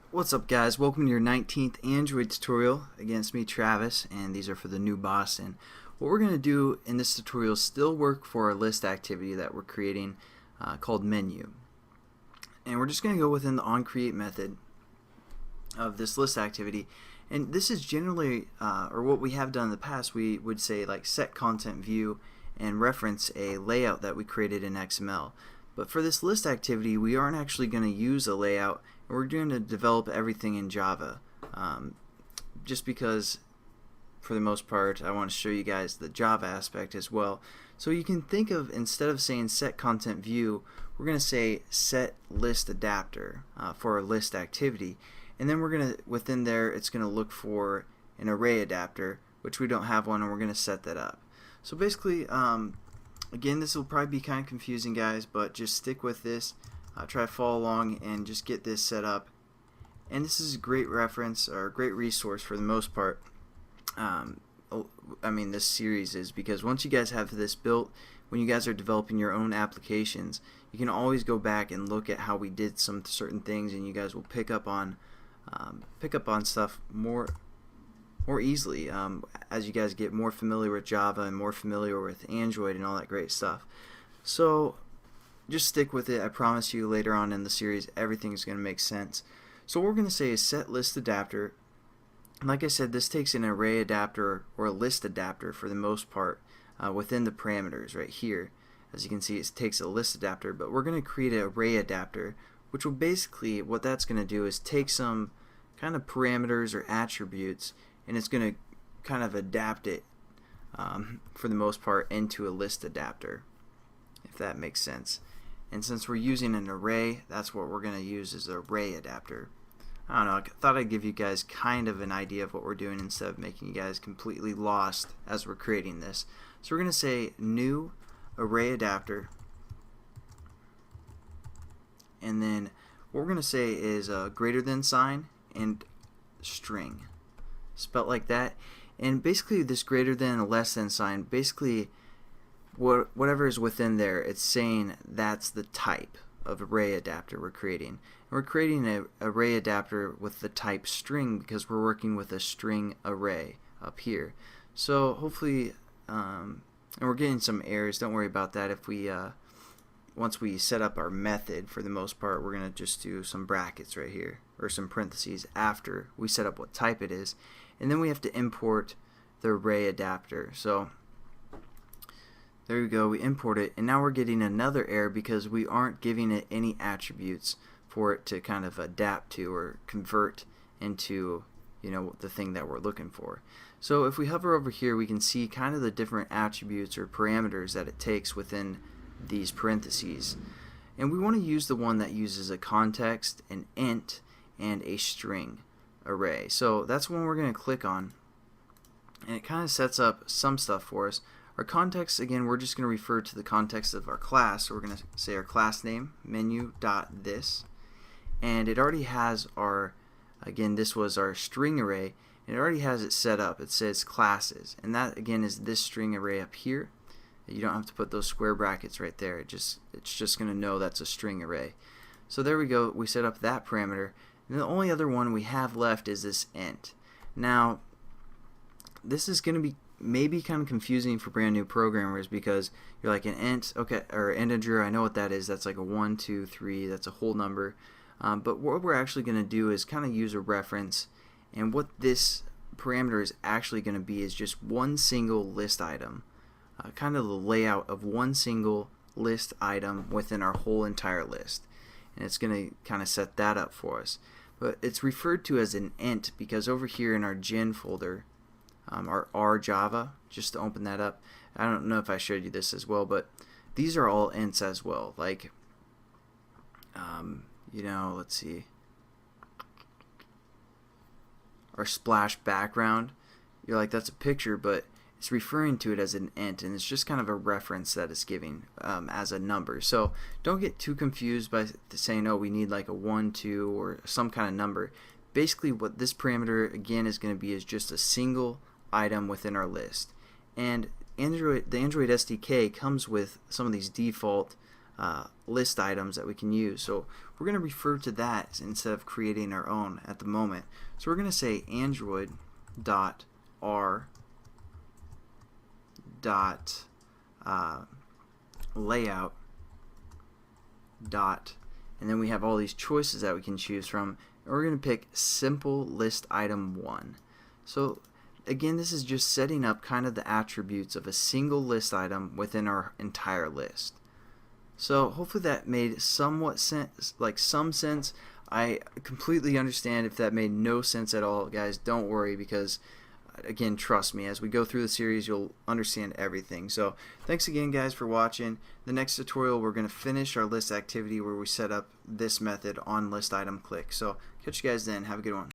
What's up, guys? Welcome to your 19th Android tutorial against me, Travis, and these are for the new boss. And what we're going to do in this tutorial is still work for our list activity that we're creating called menu. And we're just going to go within the onCreate method of this list activity. And this is generally, or what we have done in the past, we would say like set content view and reference a layout that we created in XML. But for this list activity, we aren't actually going to use a layout. We're going to develop everything in Java, just because for the most part I want to show you guys the Java aspect as well. So you can think of, instead of saying set content view, we're going to say set list adapter for our list activity, and then we're going to, within there, it's going to look for an array adapter, which we don't have one, and we're going to set that up. So basically, again, this will probably be kind of confusing, guys, but just stick with this. Try to follow along and just get this set up. And this is a great reference, or a great resource for the most part. This series is, because once you guys have this built, when you guys are developing your own applications, you can always go back and look at how we did some certain things, and you guys will pick up on stuff more easily as you guys get more familiar with Java and more familiar with Android and all that great stuff. So just stick with it. I promise you later on in the series everything's going to make sense. So what we're going to say is set list adapter. Like I said, this takes an array adapter or a list adapter for the most part within the parameters right here. As you can see, it takes a list adapter, but we're going to create an array adapter, which will basically, what that's going to do is take some kind of parameters or attributes, and it's going to kind of adapt it for the most part into a list adapter, if that makes sense. And since we're using an array, that's what we're going to use as an array adapter. I don't know, I thought I'd give you guys kind of an idea of what we're doing instead of making you guys completely lost as we're creating this. So we're going to say new array adapter, and then what we're going to say is a greater than sign and string, spelt like that. And basically this greater than and less than sign, basically whatever is within there, it's saying that's the type of array adapter we're creating. And we're creating an array adapter with the type string because we're working with a string array up here. So hopefully, and we're getting some errors, don't worry about that. If we once we set up our method, for the most part, we're going to just do some brackets right here, or some parentheses after we set up what type it is, and then we have to import the array adapter. So there we go, we import it, and now we're getting another error because we aren't giving it any attributes for it to kind of adapt to or convert into, you know, the thing that we're looking for. So if we hover over here, we can see kind of the different attributes or parameters that it takes within these parentheses. And we want to use the one that uses a context, an int, and a string array. So that's one we're going to click on, and it kind of sets up some stuff for us. Our context, again, we're just going to refer to the context of our class. So we're going to say our class name, menu.this, and it already has our, again, this was our string array, and it already has it set up. It says classes, and that again is this string array up here. You don't have to put those square brackets right there. It's just going to know that's a string array. So there we go. We set up that parameter, and the only other one we have left is this int. Now, this is going to be maybe kind of confusing for brand new programmers, because you're like, an int, okay, or integer, I know what that is. That's like a 1, 2, 3, that's a whole number. But what we're actually going to do is kind of use a reference, and what this parameter is actually going to be is just one single list item, kind of the layout of one single list item within our whole entire list, and it's going to kind of set that up for us. But it's referred to as an int because over here in our gen folder, our R Java, just to open that up, I don't know if I showed you this as well, but these are all ints as well. Like, you know, let's see, our splash background, you're like, that's a picture, but it's referring to it as an int, and it's just kind of a reference that it's giving as a number. So don't get too confused by saying, oh, we need like a 1, 2, or some kind of number. Basically what this parameter again is going to be is just a single item within our list. And the Android SDK comes with some of these default list items that we can use. So we're going to refer to that instead of creating our own at the moment. So we're going to say Android dot R dot layout dot, and then we have all these choices that we can choose from, and we're going to pick simple list item 1. So again, this is just setting up kind of the attributes of a single list item within our entire list. So hopefully that made somewhat sense, like some sense. I completely understand if that made no sense at all, guys. Don't worry, because again, trust me, as we go through the series you'll understand everything. So thanks again, guys, for watching. The next tutorial we're going to finish our list activity where we set up this method on list item click. So catch you guys then. Have a good one.